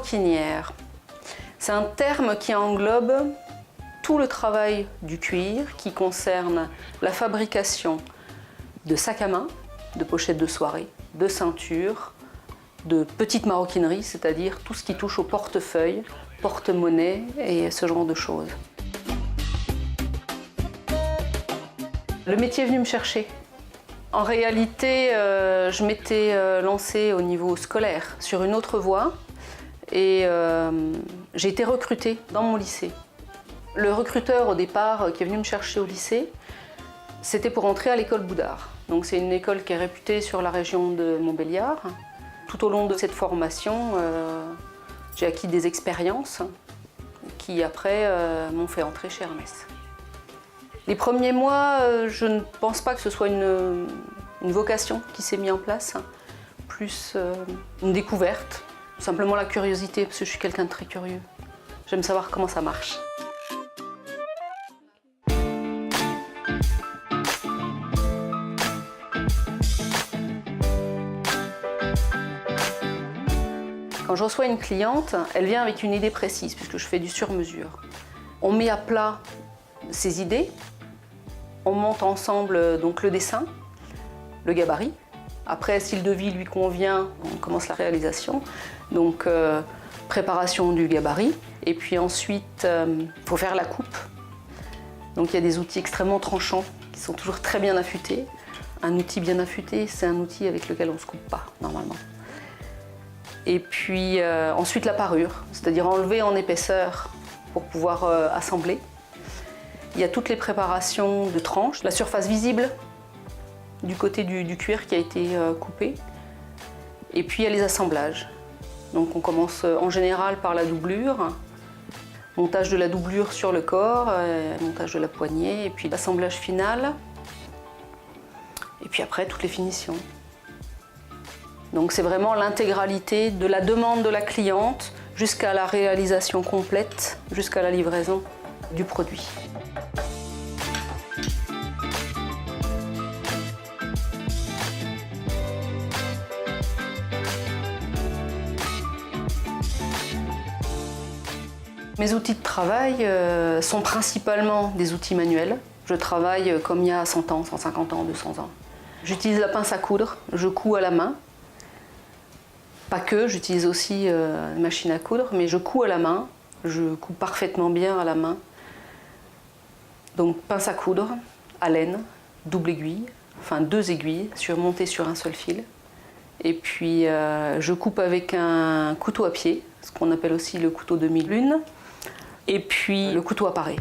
Maroquinière, c'est un terme qui englobe tout le travail du cuir qui concerne la fabrication de sacs à main, de pochettes de soirée, de ceintures, de petites maroquineries, c'est-à-dire tout ce qui touche au portefeuille, porte-monnaie et ce genre de choses. Le métier est venu me chercher. En réalité, je m'étais lancée au niveau scolaire sur une autre voie et j'ai été recrutée dans mon lycée. Le recruteur au départ qui est venu me chercher au lycée, c'était pour entrer à l'école Boudard. Donc c'est une école qui est réputée sur la région de Montbéliard. Tout au long de cette formation, j'ai acquis des expériences qui après m'ont fait entrer chez Hermès. Les premiers mois, je ne pense pas que ce soit une vocation qui s'est mise en place, plus une découverte, simplement la curiosité, parce que je suis quelqu'un de très curieux. J'aime savoir comment ça marche. Quand je reçois une cliente, elle vient avec une idée précise, puisque je fais du sur-mesure. On met à plat ses idées, on monte ensemble donc le dessin, le gabarit. Après, si le devis lui convient, on commence la réalisation. Donc, préparation du gabarit. Et puis ensuite, il faut faire la coupe. Donc, il y a des outils extrêmement tranchants qui sont toujours très bien affûtés. Un outil bien affûté, c'est un outil avec lequel on ne se coupe pas, normalement. Et puis ensuite la parure, c'est-à-dire enlever en épaisseur pour pouvoir assembler. Il y a toutes les préparations de tranches, la surface visible du côté du cuir qui a été coupé. Et puis il y a les assemblages. Donc on commence en général par la doublure, montage de la doublure sur le corps, montage de la poignée, et puis l'assemblage final. Et puis après toutes les finitions. Donc c'est vraiment l'intégralité de la demande de la cliente jusqu'à la réalisation complète, jusqu'à la livraison du produit. Mes outils de travail sont principalement des outils manuels. Je travaille comme il y a 100 ans, 150 ans, 200 ans. J'utilise la pince à coudre, je couds à la main. Pas que, j'utilise aussi une machine à coudre, mais je couds à la main. Je couds parfaitement bien à la main. Donc pince à coudre, à laine, double aiguille, enfin 2 aiguilles montées sur un seul fil. Et puis je coupe avec un couteau à pied, ce qu'on appelle aussi le couteau de 1001. Et puis le couteau à parer.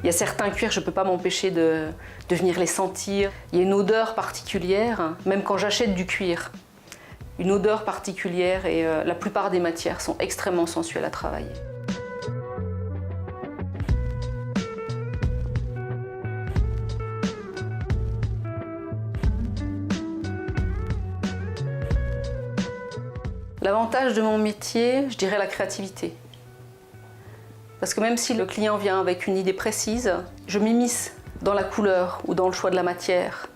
Il y a certains cuirs, je ne peux pas m'empêcher de venir les sentir. Il y a une odeur particulière, même quand j'achète du cuir. Une odeur particulière et la plupart des matières sont extrêmement sensuelles à travailler. L'avantage de mon métier, je dirais la créativité. Parce que même si le client vient avec une idée précise, je m'immisce dans la couleur ou dans le choix de la matière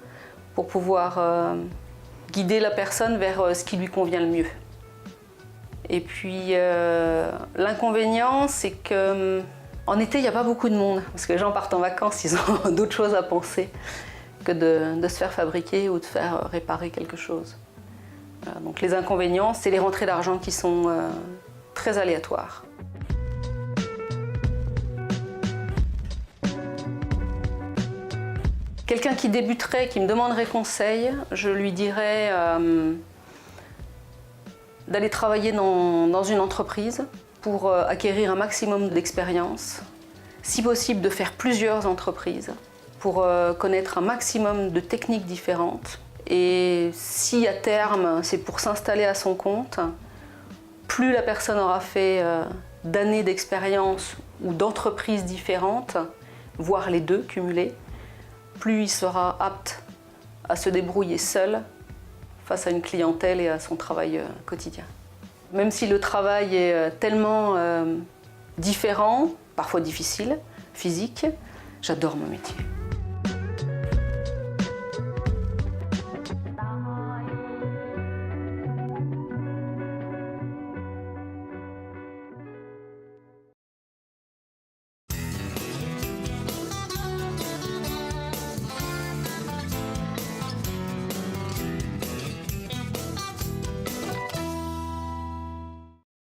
pour pouvoir guider la personne vers ce qui lui convient le mieux. Et puis l'inconvénient, c'est qu'en été, il n'y a pas beaucoup de monde, parce que les gens partent en vacances, ils ont d'autres choses à penser que de se faire fabriquer ou de faire réparer quelque chose. Voilà, donc les inconvénients, c'est les rentrées d'argent qui sont très aléatoires. Quelqu'un qui débuterait, qui me demanderait conseil, je lui dirais d'aller travailler dans une entreprise pour acquérir un maximum d'expérience, si possible de faire plusieurs entreprises pour connaître un maximum de techniques différentes. Et si à terme c'est pour s'installer à son compte, plus la personne aura fait d'années d'expérience ou d'entreprises différentes, voire les deux cumulés, plus il sera apte à se débrouiller seul face à une clientèle et à son travail quotidien. Même si le travail est tellement différent, parfois difficile, physique, j'adore mon métier.